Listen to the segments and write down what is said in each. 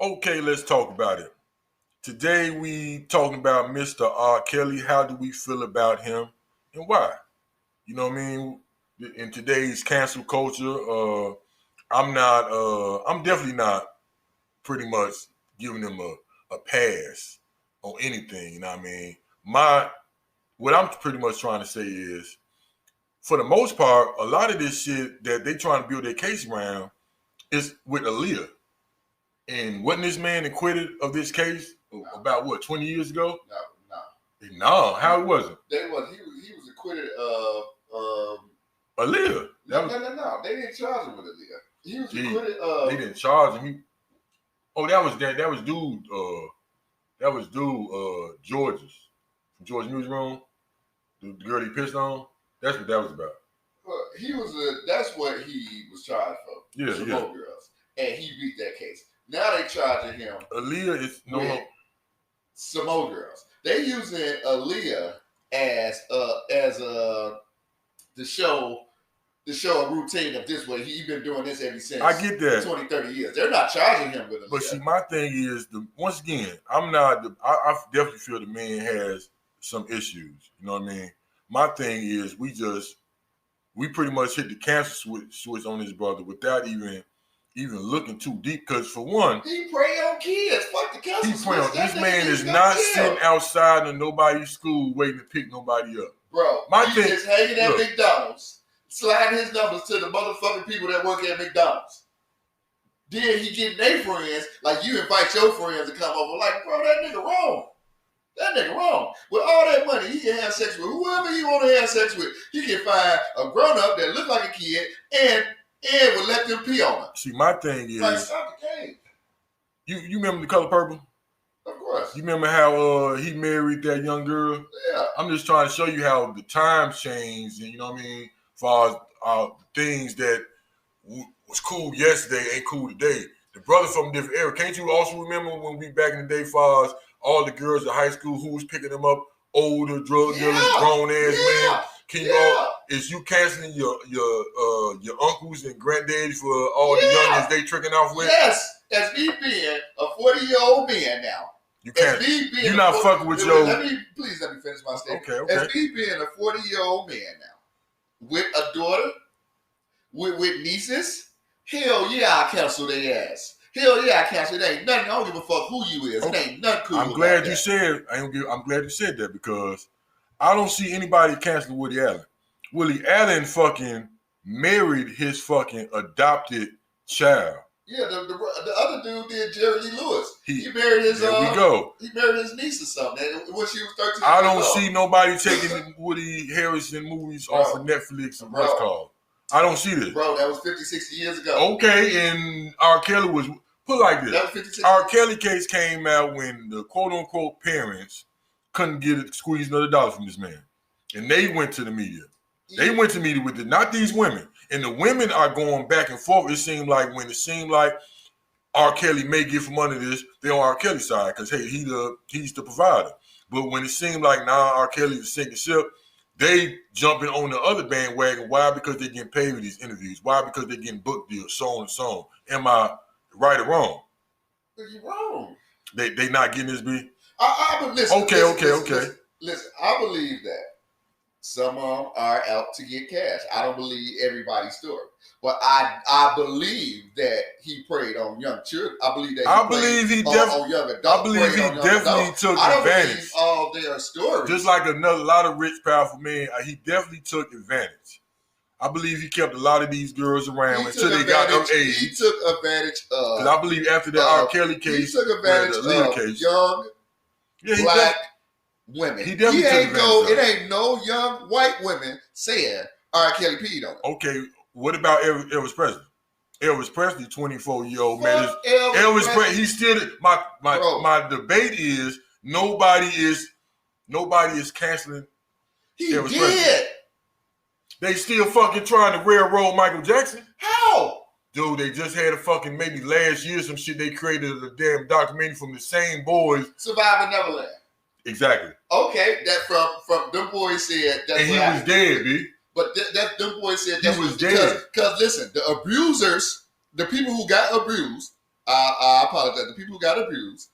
Okay, let's talk about it. Today we talking about Mr. R. Kelly. How do we feel about him and why? You know what I mean? In today's cancel culture, I'm definitely not pretty much giving him a pass on anything. You know what I mean? What I'm pretty much trying to say is, for the most part, a lot of this shit that they trying to build their case around is with Aaliyah. And wasn't this man acquitted of this case about what, 20 years ago? No. No, how it wasn't? He was acquitted of Aaliyah. No. They didn't charge him with Aaliyah. He was acquitted of. They didn't charge him. That was dude George's from George Music Room. The girl he pissed on. That's what that was about. That's what he was charged for. Yeah. Girls. And he beat that case. Now they charging him. Aaliyah is some old girls. They using Aaliyah as to show a routine of this way. He been doing this ever since. I get that. 20, 30 years. They're not charging him with Aaliyah. But see, my thing is, once again, I definitely feel the man has some issues. You know what I mean? My thing is, we pretty much hit the cancel switch on this brother without even looking too deep. Because for one, he prey on kids. Fuck the cancel switch. This man is not sitting outside of nobody's school waiting to pick nobody up. Bro, he's just hanging at McDonald's, sliding his numbers to the motherfucking people that work at McDonald's. Then he getting their friends, like you invite your friends to come over. Like, bro, that nigga wrong. With all that money, he can have sex with whoever he want to have sex with. He can find a grown-up that look like a kid and will let them pee on him. See, my thing is, like, stop the game. You remember The Color Purple? Of course. You remember how he married that young girl? Yeah. I'm just trying to show you how the times changed, and you know what I mean, as far as things that was cool yesterday ain't cool today. The brother from a different era. Can't you also remember when we back in the day, far as all the girls in high school who was picking them up, older drug dealers, grown ass men? Is you canceling your uncles and granddaddies for all the youngins they tricking off with? Yes, as me being a 40-year-old man now. You can't. You're not fucking with your. Please let me finish my statement. Okay. As me being a 40-year-old man now, with a daughter, with nieces, hell yeah, I cancel their ass. Hell yeah, I cancel. It ain't nothing. I don't give a fuck who you is. It ain't nothing cool. I'm glad you said that because I don't see anybody canceling Woody Allen. Woody Allen fucking married his fucking adopted child. Yeah, the other dude did Jerry Lee Lewis. He married his He married his niece or something when she was 13. I don't see nobody taking Woody Harrelson movies off of Netflix and what's called. I don't see this. Bro, that was 50, 60 years ago. Okay, and R. Kelly was put like this. That was 50, 60 R. Kelly case came out when the quote unquote parents couldn't squeeze another dollar from this man. And they went to the media. They went to media with it, not these women. And the women are going back and forth. It seemed like R. Kelly may get from under this, they're on R. Kelly's side because, hey, he's the provider. But when it seemed like, R. Kelly's a sinking ship, they jumping on the other bandwagon. Why? Because they're getting paid with these interviews. Why? Because they're getting book deals, so on and so on. Am I right or wrong? You're wrong. They not getting this beat? Listen. Okay. Listen, I believe that some of them are out to get cash. I don't believe everybody's story. But I believe that he preyed on young children. I believe that on young adults. I believe he definitely took advantage. I don't believe all their stories. Just like a lot of rich, powerful men, he definitely took advantage. I believe he kept a lot of these girls around until they got of age. He took advantage of. Because I believe after that R. Kelly case, he took advantage of young black women. He definitely took advantage. It ain't no young white women saying R. Kelly peed on him. Okay, what about Elvis Presley? Elvis Presley, 24-year-old man. Elvis Presley. He still. My debate is nobody is canceling. Elvis Presley. They still fucking trying to railroad Michael Jackson. How? Dude, they just had a fucking, maybe last year, some shit, they created a damn documentary from the same boys. Surviving Neverland. Exactly. Okay, that from them boys said that's and he was dead, B. But them boys said he was dead. Because listen, the abusers, the people who got abused, I apologize. The people who got abused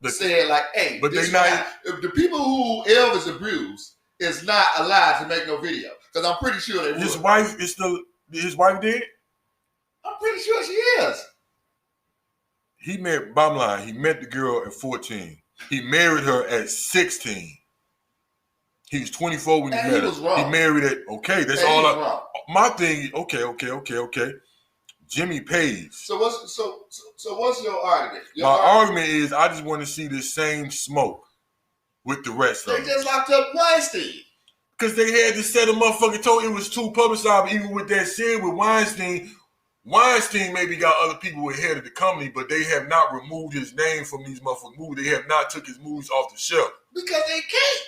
said like, "Hey, but they not. The people who Elvis abused is not allowed to make no video because I'm pretty sure they would." His wife is still. His wife dead? I'm pretty sure she is. He met. Bottom line, he met the girl at 14. He married her at 16. He was 24 when he met her. Was wrong. He married at okay. That's all. My thing. Okay. Jimmy Page. So what's your argument? My argument is I just want to see the same smoke with the rest of them. They just locked up Weinstein. Because they had to set a motherfucking told it was too publicized. Even with that said, with Weinstein maybe got other people ahead of the company, but they have not removed his name from these motherfucking movies. They have not took his movies off the shelf. Because they can't.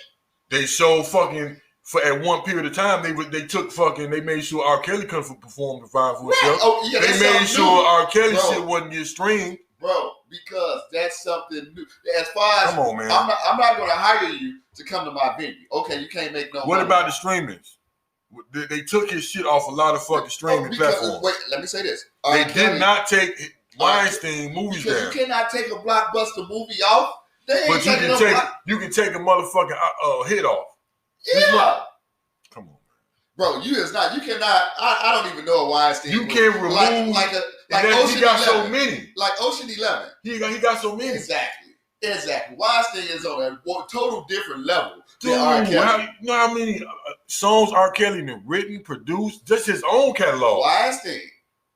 They showed fucking for at one period of time they made sure R. Kelly couldn't perform to provide for himself. Oh, yeah, they made sure R. Kelly shit wasn't get streamed. Bro, because that's something new. As far as come on, man. I'm not gonna hire you to come to my venue. Okay, you can't make no What money. about the streamers? They took his shit off a lot of fucking streaming platforms. Wait, let me say this. They did not take Weinstein movies down. You cannot take a blockbuster movie off. But you can take a motherfucking head off. Yeah. Come on, man. Bro, you cannot. I don't even know a Weinstein. You can't remove like Ocean he got 11. so many. Like Ocean 11. He got so many. Exactly. Weinstein is on a total different level. Dude, you know how many songs R. Kelly written, produced, just his own catalog. Weinstein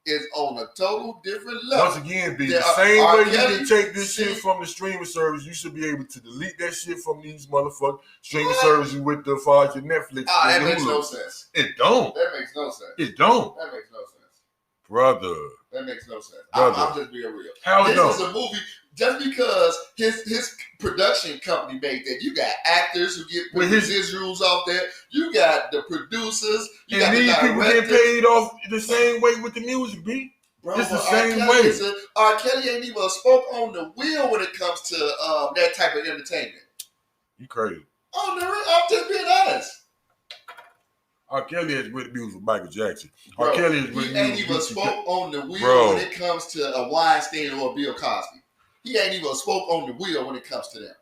is on a total different level. Once again, B, the same way you can take this shit from the streaming service, you should be able to delete that shit from these motherfucking streaming services with the far as your Netflix. That makes no sense. It don't. That makes no sense. It don't. That makes no sense. Brother. That makes no sense. I'm just being real. How it This is a movie. Just because his production company made that, you got actors who get residuals off there. You got the producers. You got these the people get paid off the same way with the music, B. Bro, it's the same way. R. Kelly ain't even spoke on the wheel when it comes to that type of entertainment. You crazy? I'm just being honest. R. Kelly has written music with Michael Jackson. Bro, R. Kelly has written he ain't even spoke on the wheel when it comes to a Weinstein or a Bill Cosby. He ain't even spoke on the wheel when it comes to them.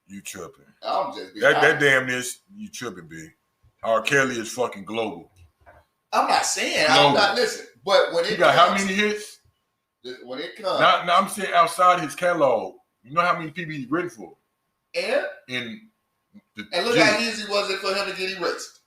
You tripping. I'm just being that damn this, you tripping, B. R. Kelly is fucking global. I'm not saying, I'm not, listen, but when it got how many hits? When it comes. Now I'm saying outside his catalog, you know how many people he's written for? And look how easy was it for him to get erased.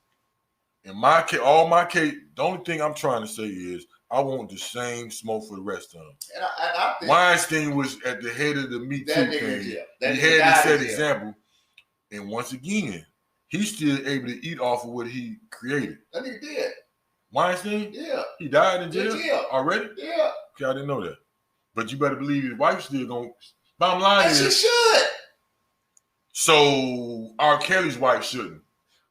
In my case, the only thing I'm trying to say is I want the same smoke for the rest of them. And I think Weinstein was at the head of the Me Too thing. He had to set example. And once again, he's still able to eat off of what he created. That nigga did. Weinstein? Yeah. He died in jail? Already? Yeah. Okay, I didn't know that. But you better believe his wife's still going. Bottom line is. She should. So R. Kelly's wife shouldn't.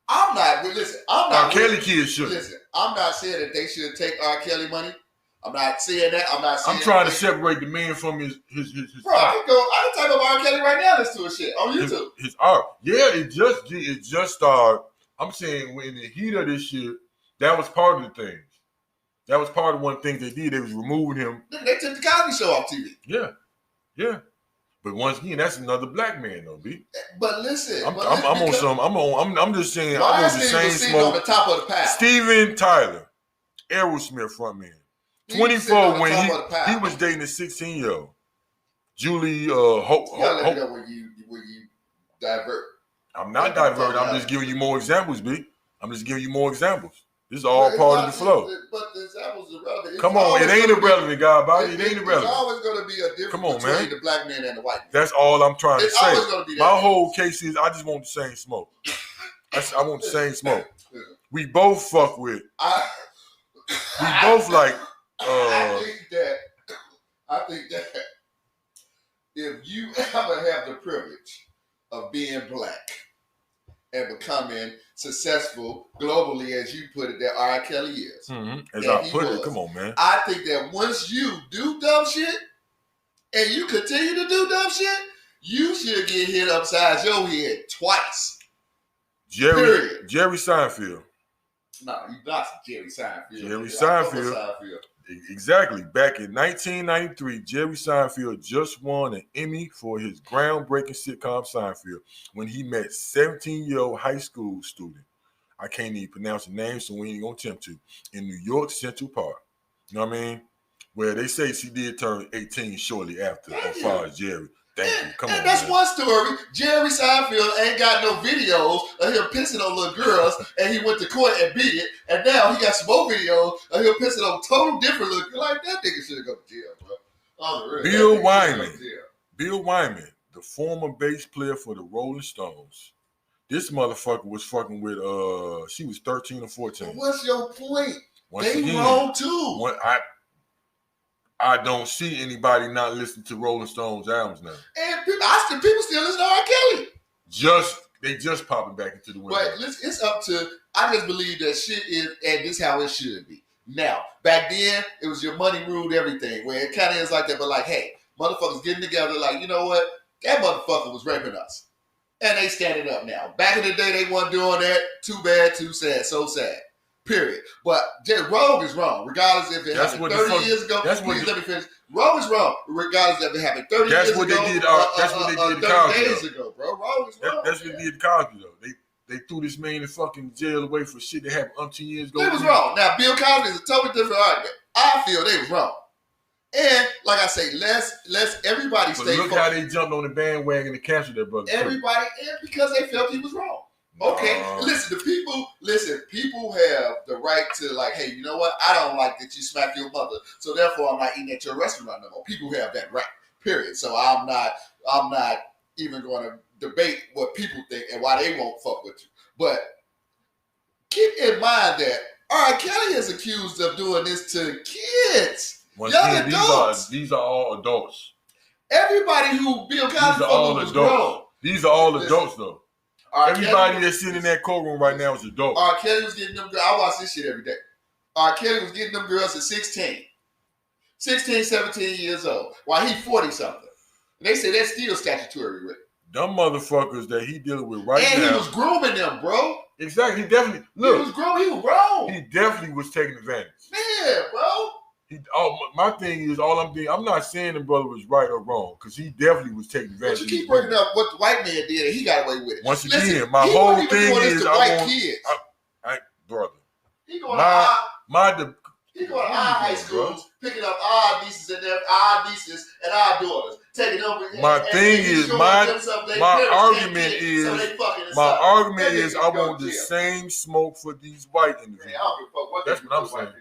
R. Kelly kids shouldn't. Listen, I'm not saying that they should take R. Kelly money. I'm not saying that. I'm trying to separate the man from his Bro, I can type up R. Kelly right now. Listen to his shit on YouTube. His art. Yeah, it just started. I'm saying when in the heat of this shit, that was part of the things. That was part of one thing they did. They was removing him. They took the Cosby Show off TV. Yeah. But once again, that's another black man, though, B. But listen, I'm just saying. I want the same smoke. On the top of the pile. Steven Tyler, Aerosmith frontman, 24 when he was dating a 16-year-old, Julie. You gotta let me know when you divert. I'm not diverting. I'm just giving you more examples, B. I'm just giving you more examples. This is all part of the flow. But the examples are relevant. Come on, it ain't irrelevant, God, body. It ain't irrelevant. There's always going to be a difference between the black man and the white man. That's all I'm trying to say. Always gonna be that. My whole case is I just want the same smoke. I want the same smoke. We both fuck with. We both like. I think that if you ever have the privilege of being black and becoming successful globally, as you put it, that R. Kelly is. As I put it, come on, man. I think that once you do dumb shit and you continue to do dumb shit, you should get hit upside your head twice. Jerry Seinfeld. No, he's not Jerry Seinfeld. Jerry Seinfeld. Exactly. Back in 1993, Jerry Seinfeld just won an Emmy for his groundbreaking sitcom Seinfeld when he met 17-year-old high school student. I can't even pronounce the name, so we ain't gonna attempt to. In New York Central Park. You know what I mean? Where they say she did turn 18 shortly after, as far as Jerry. Thank you. Come on. That's man. one story. Jerry Seinfeld ain't got no videos of him pissing on little girls, and he went to court and beat it. And now he got some more videos of him pissing on total different little girls. Like, that nigga should have gone to jail, bro. Oh, Bill Wyman. Bill Wyman, the former bass player for the Rolling Stones. This motherfucker was fucking with, she was 13 or 14. What's your point? Once they again, wrong too. I don't see anybody not listening to Rolling Stones albums now. And people still listen to R. Kelly. They just popping back into the window. But it's up to, I just believe that shit is, and this is how it should be. Now, back then, it was your money ruled everything, where it kind of is like that, but like, hey, motherfuckers getting together, like, you know what? That motherfucker was raping us. And they standing up now. Back in the day, they weren't doing that. Too bad, too sad, so sad. Period. But wrong is wrong, regardless if it happened 30 years ago. Please let me finish. Wrong is wrong, regardless if it happened 30 years ago. That's what they did to Cosby. 30 days ago, bro. Wrong is wrong. That's what they did to Cosby, though. They threw this man in fucking jail away for shit that happened umpteen years ago. It was wrong. Now, Bill Cosby is a totally different argument. I feel they was wrong. And like I say, let's everybody stay focused. Look how they jumped on the bandwagon to cancel their brother. Everybody, and because they felt he was wrong. Okay, listen, people have the right to, like, hey, you know what? I don't like that you smack your mother, so therefore I'm not eating at your restaurant no more. People have that right, period. So I'm not even going to debate what people think and why they won't fuck with you. But keep in mind that R. Kelly is accused of doing this to kids, young adults. These are all adults. Everybody who Bill Cosby was grown. These are all adults, though. Everybody that's sitting in that courtroom right now is adult. R. Kelly was getting them girls. I watch this shit every day. R. Kelly was getting them girls at 16, 17 years old, while he 40-something. And they say that's still statutory rape. Them motherfuckers that he dealing with right now. And he was grooming them, bro. Exactly. He definitely, look. He was grown. He definitely was taking advantage. Yeah, bro. My thing is, I'm not saying the brother was right or wrong, because he definitely was taking advantage. But you keep bringing up what the white man did, and he got away with it. Once again, my whole thing is, brother. He going to our high schools, picking up our nieces and our daughters, taking them. My argument is, I want the same smoke for these white individuals. That's what I'm saying.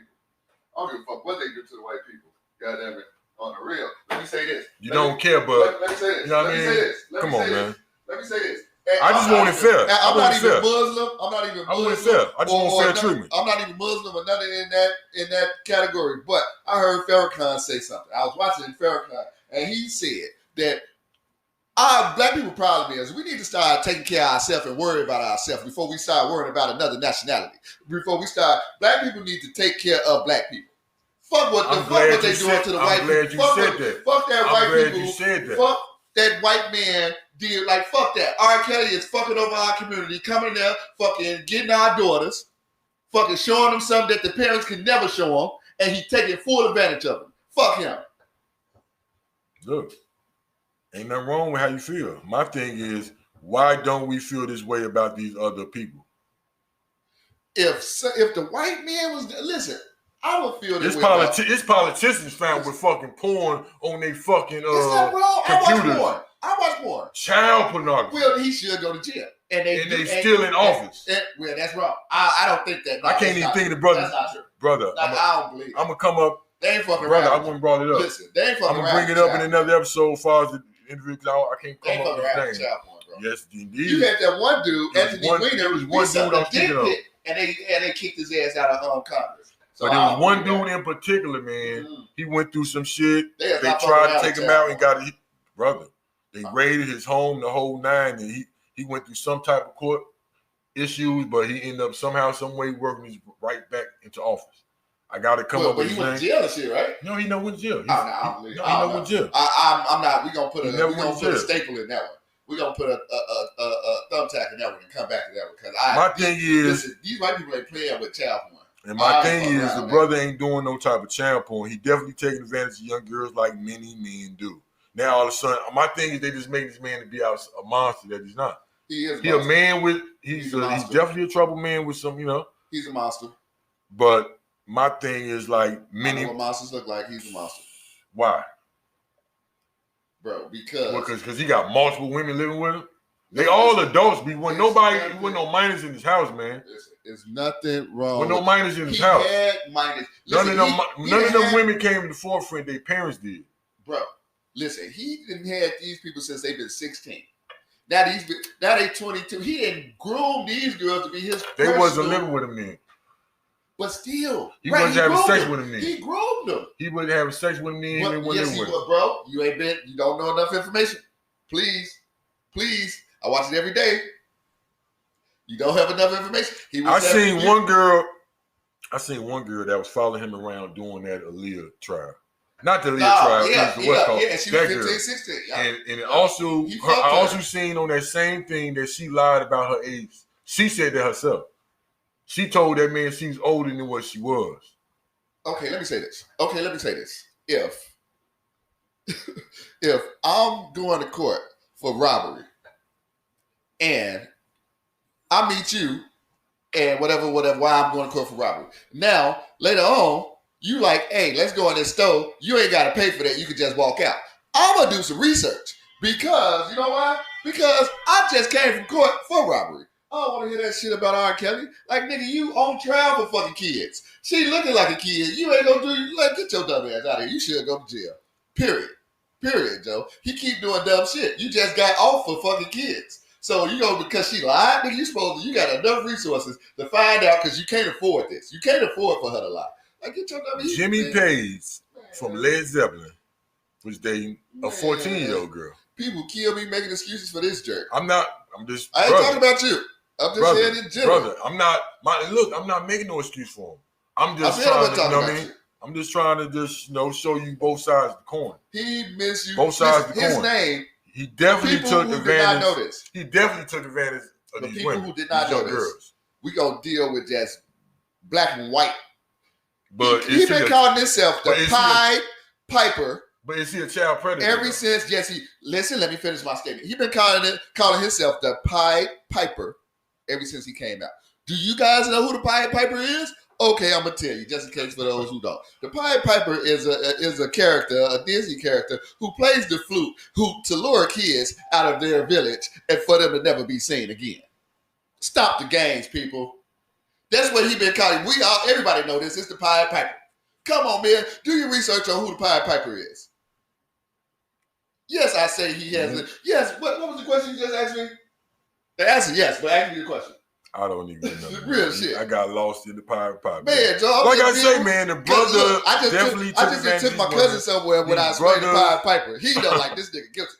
I don't give a fuck what they do to the white people. Goddamn it. On the real. Let me say this. You don't care, but let me say this. You know what I mean? Come on, man. Let me say this. I just want it fair. I'm not even Muslim. I want it fair. I just want fair treatment. I'm not even Muslim or nothing in that category. But I heard Farrakhan say something. I was watching Farrakhan, and he said that black people problem is we need to start taking care of ourselves and worry about ourselves before we start worrying about another nationality. Black people need to take care of black people. Fuck what they doing to the white people. Fuck that white people. Fuck that white man did. Like, fuck that. R. Kelly is fucking over our community, coming there, fucking getting our daughters, fucking showing them something that the parents can never show them, and he's taking full advantage of them. Fuck him. Look. Ain't nothing wrong with how you feel. My thing is, why don't we feel this way about these other people? If the white man was, listen, I would feel this way. It's politicians found with fucking porn on their fucking Is that wrong? computers. I watch porn. Child pornography. Well, he should go to jail. And they still in office. Well, that's wrong. I don't think that. I can't even think of the brother. That's not true. Brother, I don't believe it. I'm gonna come up. They ain't fucking brother, around. I wouldn't brought it up. Listen, they ain't fucking I'm around. gonna bring it up in another episode as far as the individual. I can't come up with his name. Yes, indeed. You had that one dude, Anthony Weiner, there was one dude I'm thinking of. And they kicked his ass out of Congress. So there was one dude in particular, man. He went through some shit. They tried to take him out and got it. Brother, they raided his home, the whole nine, and he went through some type of court issues, but he ended up somehow, some way working his right back into office. I got to come up with his name. He went to jail and shit, right? No, he never went to jail. I don't believe it. He never went to jail. I'm not. We're going to put a staple in that one. We're going to put a thumbtack in that one and come back to that one. Because my thing is, listen, these white people ain't playing with child porn. And my thing is, the brother ain't doing no type of child porn. He definitely taking advantage of young girls like many men do. Now all of a sudden, my thing is they just make this man to be out a monster that he's not. He is. He a man with. He's definitely a trouble man with some. He's a monster. But my thing is like many. I know what monsters look like. He's a monster. Why? Bro, because he got multiple women living with him. They all adults. Wasn't no minors in his house, man. There's nothing wrong. With no minors in his house. Had minors. None of them women came to the forefront. Their parents did. Bro, listen. He didn't have these people since they've been 16. Now they 22. He didn't groom these girls to be his. They wasn't living with him then. But still, he wasn't having sex with him then. He groomed them. He wasn't having sex with him then. Yes, he was, bro. You don't know enough information. Please. I watch it every day. You don't have enough information. I seen one girl that was following him around doing that Aaliyah trial. Not the Aaliyah trial. Yeah, she was 15, 16. And I also seen on that same thing that she lied about her age. She said that herself. She told that man she was older than what she was. Okay, let me say this. If I'm going to court for robbery and I meet you and whatever, why I'm going to court for robbery. Now, later on, you like, hey, let's go in this store. You ain't got to pay for that. You can just walk out. I'm going to do some research because, you know why? Because I just came from court for robbery. I don't want to hear that shit about R. Kelly. Like, nigga, you on trial for fucking kids. She looking like a kid. You ain't gonna do, like, get your dumb ass out of here. You should go to jail. Period, Joe. He keep doing dumb shit. You just got off for fucking kids. So, because she lied, nigga, you got enough resources to find out because you can't afford this. You can't afford for her to lie. Like, get your dumb ass. Jimmy Page from Led Zeppelin was dating a 14-year-old girl. People kill me making excuses for this jerk. I ain't talking about you. I'm just saying in general. Brother, I'm not making no excuse for him. I'm just trying to, you know what I mean? I'm just trying to show you both sides of the coin. He misused both sides of the coin. His name. He definitely took advantage. Did not know this. He definitely took advantage of the these people women. Who did not know this. Girls. We gonna deal with just black and white. But he been calling himself the Pied Piper. But is he a child predator? Ever since, listen, let me finish my statement. He been calling himself the Pied Piper ever since he came out. Do you guys know who the Pied Piper is? Okay, I'm gonna tell you, just in case for those who don't. The Pied Piper is a character, a Disney character, who plays the flute to lure kids out of their village and for them to never be seen again. Stop the games, people. That's what he been calling. Everybody know this. It's the Pied Piper. Come on, man. Do your research on who the Pied Piper is. Yes, I say he has. Yes. What was the question you just asked me? The answer, yes, but ask me the question. I don't even know. Real shit. I got lost in the Pied Piper. Man, Joe. Like I say, man, the brother definitely took advantage. I just took my cousin somewhere when I sprayed the Pied Piper. He don't like this nigga guilty.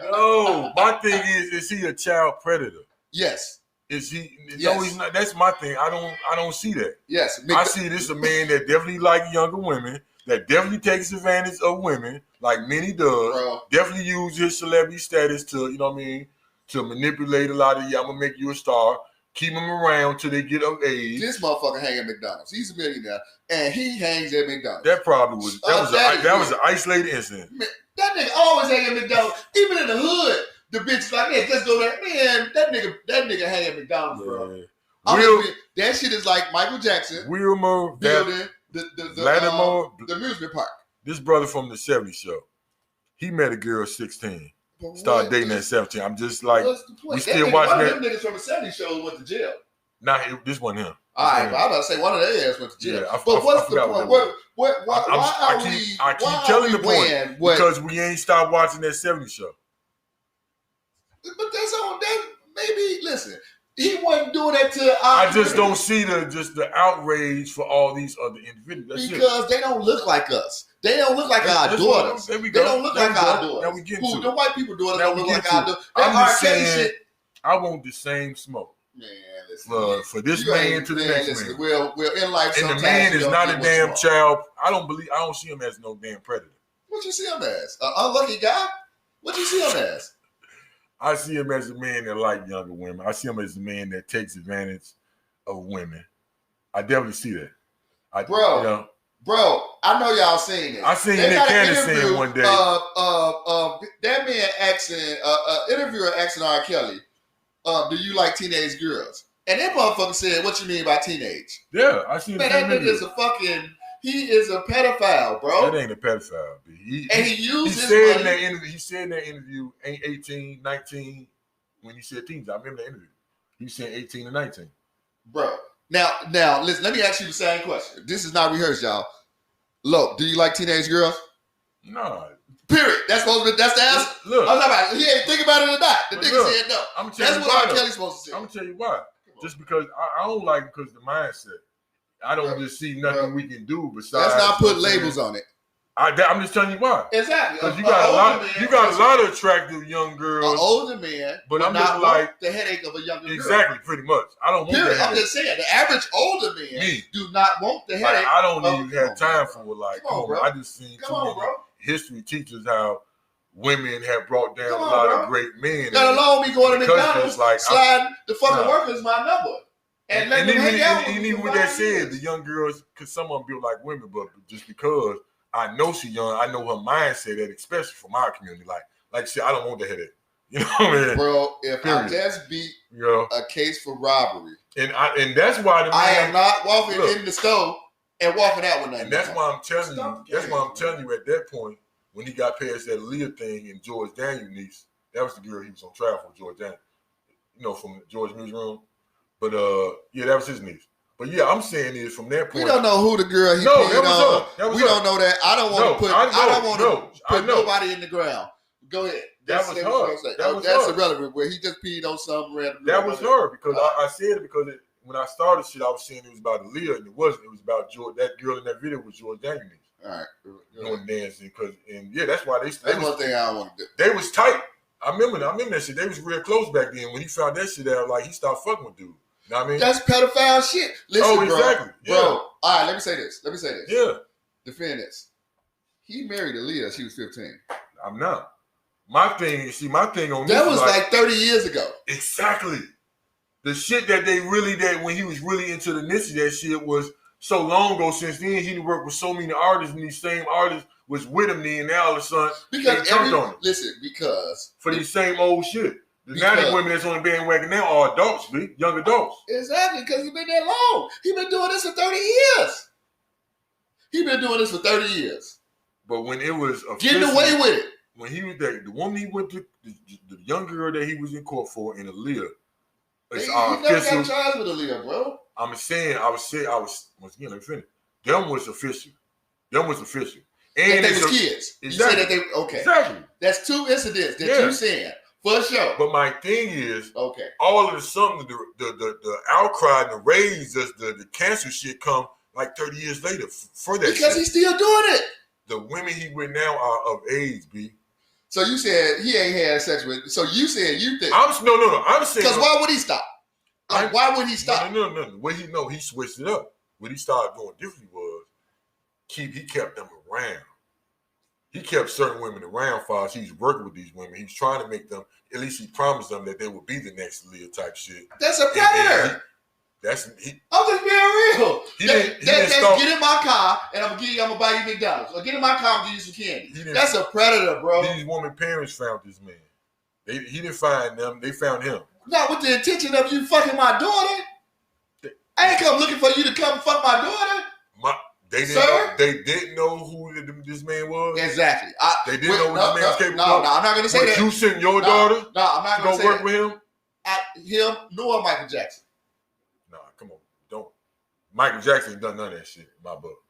No, my thing is he a child predator? Yes. Is he? Yes. No, he's not. That's my thing. I don't see that. Yes. I see this a man that definitely like younger women, that definitely takes advantage of women, like many does. Bro. Definitely use his celebrity status to, you know what I mean, to manipulate a lot of I'm gonna make you a star. Keep them around till they get of age. This motherfucker hang at McDonald's. He's a millionaire, and he hangs at McDonald's. That probably was that was an isolated incident. Man, that nigga always hang at McDonald's, even in the hood. The bitch like, man, let's go there. Man, that nigga hang at McDonald's, bro. That shit is like Michael Jackson. Wilmer building the amusement park. This brother from the 70s show, he met a girl 16. Started dating at 17. I'm just like, we still watching that. One of them niggas from the 70s show went to jail. Nah, this wasn't him. All right, but I'm about to say one of their ass went to jail. Yeah, but what's the point? I keep telling the point because we ain't stopped watching that 70s show. But that's on that. Maybe listen. He wasn't doing that to I just don't see the outrage for all these other individuals. Because they don't look like us. They don't look like our daughters. They don't look like our daughters. Now we get to the white people daughters don't look like our daughters. I'm just saying, I want the same smoke. Man, listen. For this man to the next man. Well, in life, and the man is not a damn child. I don't see him as no damn predator. What you see him as? An unlucky guy? What you see him as? I see him as a man that like younger women. I see him as a man that takes advantage of women. I definitely see that. Bro, you know, bro, I know y'all seen this. I seen Nick Cannon saying one day. That man asking, interviewer asking R. Kelly, do you like teenage girls? And that motherfucker said, what you mean by teenage? Yeah, I seen man, that nigga is a fucking, he is a pedophile, bro. That ain't a pedophile. He used his said money. In that interview, he said in that interview, ain't 18, 19, when he said teens. I remember that interview. He said 18 and 19. Bro. Now, listen, let me ask you the same question. This is not rehearsed, y'all. Look, do you like teenage girls? No. Period. That's the answer. Look. I'm talking about, he ain't think about it or not. The nigga said no. That's what R. Kelly's supposed to say. I'm going to tell you why. Just because I don't like it because of the mindset. I don't just see nothing we can do besides. Let's not put labels on it. I'm just telling you why. Exactly. Because you got a lot of attractive young girls. An older man, but I'm just like the headache of a younger girl. Exactly, pretty much. I don't want Period. that. I'm just saying, the average older man do not want the headache. I don't even have time for it. Like, come on, bro. I just seen too many history teachers how women have brought down a lot of great men. Let alone me going to McDonald's, sliding the fucking workers my number. And even with that said, the young girls, because some of them built like women, but just because I know she's young, I know her mindset, that especially from our community. Like I said, I don't want the headache. You know what I mean? Bro, if I just beat a case for robbery, and that's why I am not walking in the store and walking out with nothing. And that's why I'm telling you. That's why I'm telling you. At that point, when he got past that Aaliyah thing and George Daniel niece, that was the girl he was on trial for, George Daniel. You know, from George Newsroom. But yeah, that was his niece. But yeah, I'm saying is from that point. We don't know who the girl he peed on. We don't know that. I don't want to put. I don't want to put nobody in the ground. Go ahead. That was her. That's irrelevant. Where he just peed on some random. That was her because I said it because when I started shit, I was saying it was about Aaliyah and it wasn't. It was about George. That girl in that video was George Daniel niece. All right. Doing dancing that's why they. That's one thing I don't want to do. They was tight. I remember that shit. They was real close back then. When he found that shit out, like he stopped fucking with dude. You know what I mean? That's pedophile shit. Listen, exactly. Bro. All right, let me say this. Yeah. Defend this. He married Aaliyah. She was 15. I'm not. My thing on this. That was like 30 years ago. Exactly. The shit that when he was really into the niche, that shit was so long ago. Since then, he worked with so many artists, and these same artists was with him then. Now all of a sudden, because for these same old shit. Now the women that's on the bandwagon now are adults, young adults. Exactly, because he's been that long. He's been doing this for 30 years. But when it was getting away with it, when he was there, the woman he went to, the young girl that he was in court for, in Aaliyah, he never got charged with Aaliyah, bro. I was once again, let me finish. Them was official. And they was kids. Exactly. You said that they okay. Exactly. That's two incidents that you saying. For sure. But my thing is, okay, all of a sudden the outcry and the raise, the cancer shit come like 30 years later for that. Because he's still doing it. The women he with now are of age, B. So you said he ain't had sex with. So you said you think? I'm saying because why would he stop? Why would he stop? No. What he switched it up. What he started doing differently was he kept them around. He kept certain women around for us. He was working with these women. He was trying to make them, at least he promised them that they would be the next Leah type shit. That's a predator. I'm just being real. Get in my car and I'm gonna buy you McDonald's. Or get in my car and give you some candy. That's a predator, bro. These women parents found this man. He didn't find them. They found him. Not with the intention of you fucking my daughter. I ain't come looking for you to come fuck my daughter. They didn't know who this man was. Exactly. They didn't know what this man was capable of. No, I'm not going to say that. You sent your daughter? No, I'm not going to say work with him? Him nor Michael Jackson. Nah, come on. Don't. Michael Jackson ain't done none of that shit in my book.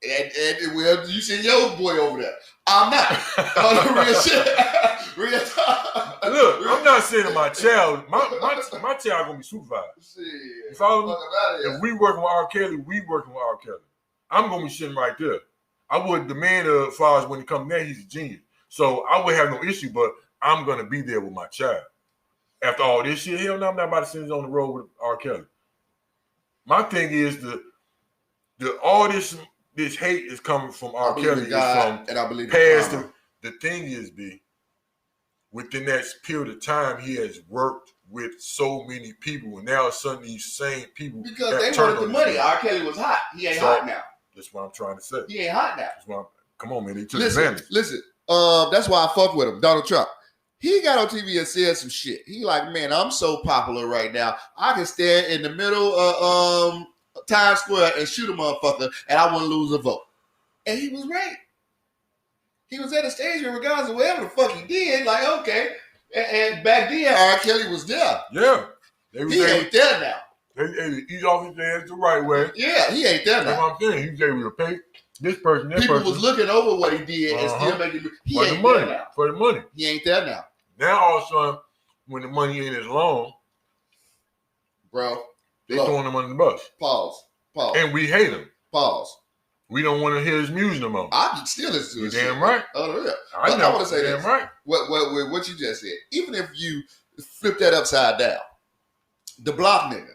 And well, you send your boy over there. I'm not. On the real shit. Real talk. Look, I'm not saying my child. My child gonna be supervised. You follow me? If we working with R. Kelly, we working with R. Kelly. I'm gonna be sitting right there. I would demand as far as when he comes there, he's a genius. So I would have no issue, but I'm gonna be there with my child. After all this shit, hell no, I'm not about to send it on the road with R. Kelly. My thing is all this hate is coming from R. Kelly. God, and I believe past the thing is, B, within that period of time, he has worked with so many people, and now suddenly these same people because they wanted the money. R. Kelly was hot. He ain't hot now. That's what I'm trying to say. He ain't hot now. Come on, man. They took advantage. Listen. That's why I fuck with him, Donald Trump. He got on TV and said some shit. He like, man, I'm so popular right now. I can stand in the middle of Times Square and shoot a motherfucker, and I wouldn't lose a vote. And he was right. He was at the stage regardless of whatever the fuck he did. Like, okay. And back then, R. Kelly was there. Yeah. He ain't there now. He's off his hands the right way. Yeah, he ain't there now. That's what I'm saying. He's able to pay this person, that People person. was looking over what he did and still making. He for ain't the money, there now. for the money. He ain't there now. Now all of a sudden, when the money ain't as long, bro, they throwing him under the bus. Pause. And we hate him. Pause. We don't want to hear his music no more. I can still listen to his damn shit. right. Oh yeah. I know. I want to say damn this. Right. What you just said. Even if you flip that upside down, the block nigga,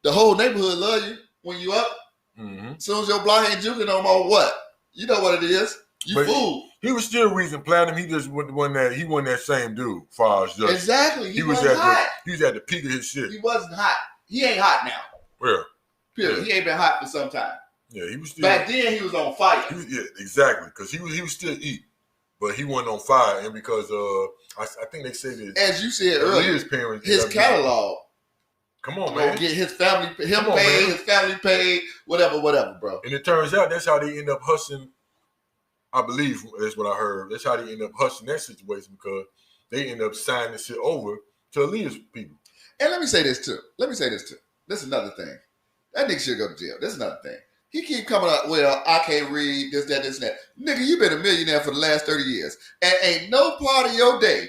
the whole neighborhood love you when you up. Mm-hmm. As soon as your block ain't juking no more, what? You know what it is. You fool. He was still reaching platinum. He just wasn't that same dude. Far as just exactly. He was at the peak of his shit. He wasn't hot. He ain't hot now. Where? Period. Yeah. He ain't been hot for some time. Yeah, he was still. Back then, he was on fire. Yeah, exactly. Because he was still eating, but he wasn't on fire. And because I think they say that, as you said earlier, his catalog. Come on, man. Get his family, his family paid, whatever, bro. And it turns out that's how they end up hustling. I believe that's what I heard. That's how they end up hustling that situation because they end up signing this shit over to Aaliyah's people. And let me say this too. This is another thing. That nigga should go to jail. This is another thing. He keep coming up, well, I can't read, this, that, and that. Nigga, you been a millionaire for the last 30 years. And ain't no part of your day,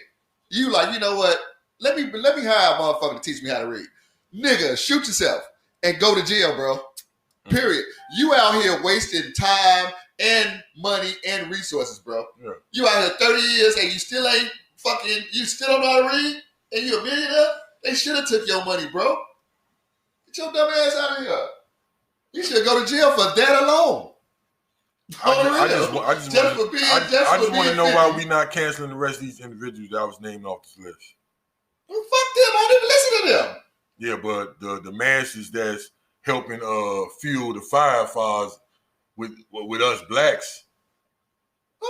you like, you know what? Let me hire a motherfucker to teach me how to read. Nigga, shoot yourself and go to jail, bro. Period. You out here wasting time and money and resources, bro. Yeah. You out here 30 years and you still don't know how to read? And you a millionaire? They should have took your money, bro. Get your dumb ass out of here. You should go to jail for that alone. I just want to know why we not canceling the rest of these individuals that was named off this list. Well, fuck them. I don't even listen to them. Yeah, but the masses that's helping fuel the firefighters with us blacks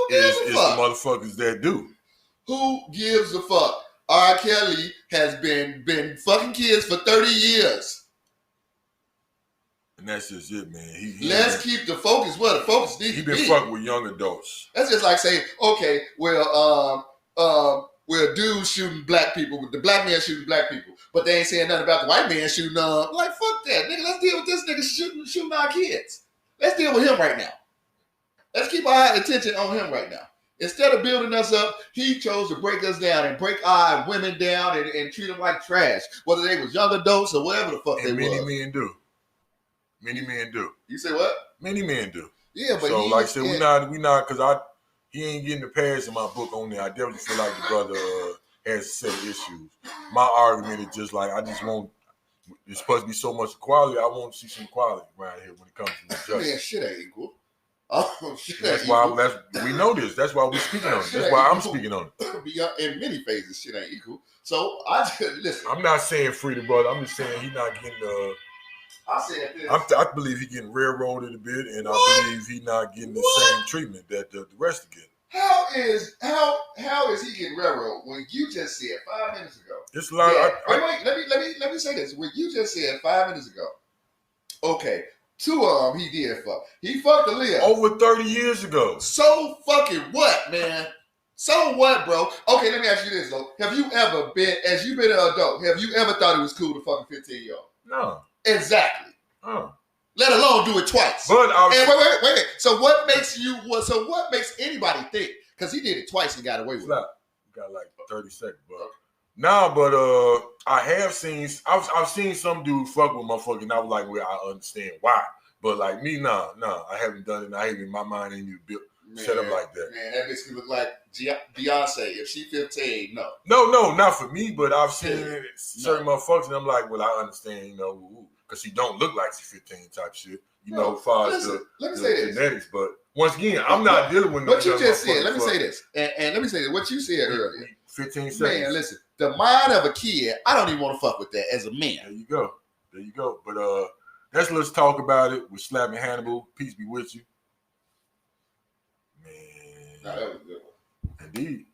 is the motherfuckers that do. Who gives a fuck? R. Kelly has been fucking kids for 30 years. And that's just it, man. Let's keep the focus where the focus needs to be. He been fucking with young adults. That's just like saying, okay, well, dudes shooting black people, the black man shooting black people, but they ain't saying nothing about the white man shooting like, fuck that, nigga. Let's deal with this nigga shooting our kids. Let's deal with him right now. Let's keep our attention on him right now. Instead of building us up, he chose to break us down and break our women down and treat them like trash, whether they was young adults or whatever the fuck and they was. Many men do. You say what? Many men do. Yeah, but so like I said, we not because he ain't getting the pass in my book on there. I definitely feel like the brother has a set of issues. My argument is just like there's supposed to be so much equality. I want to see some equality around here when it comes to justice. Man, shit ain't equal. Oh, shit that's why we know this. That's why we're speaking on it. That's why I'm speaking on it. In many phases, shit ain't equal. So listen. I'm not saying free the brother. I'm just saying he's not getting the. I said this. I believe he's getting railroaded a bit, and I believe he's not getting the same treatment that the rest are getting. How is he getting railroaded when you just said 5 minutes ago? It's a lot. Wait. Let me say this. When you just said 5 minutes ago, okay, two of them he did fuck. He fucked Aaliyah over 30 years ago. So fucking what, man? So what, bro? Okay, let me ask you this though. Have you ever been, as you've been an adult, have you ever thought it was cool to fuck a 15-year-old? No. Exactly. Let alone do it twice. But wait. So what makes anybody think? Because he did it twice and got away with it. You got like 30 seconds, but I have seen. I've seen some dude fuck with motherfucker, and I was like, well, I understand why. But like me, nah, I haven't done it. I haven't. My mind ain't even built set up like that. Man, that makes me look like Beyonce. If she 15, no. No, not for me. But I've seen certain motherfuckers, and I'm like, well, I understand, because he don't look like he's 15 type shit. You know, as far as let me say this. genetics. But once again, I'm not dealing with no. What you just said. Let me say this, and let me say this. What you said earlier. 15 seconds. Man, listen. The mind of a kid, I don't even want to fuck with that as a man. There you go. There you go. But let's talk about it with Slapp and Hannibal. Peace be with you. Man. Nah, that was a good one. Indeed.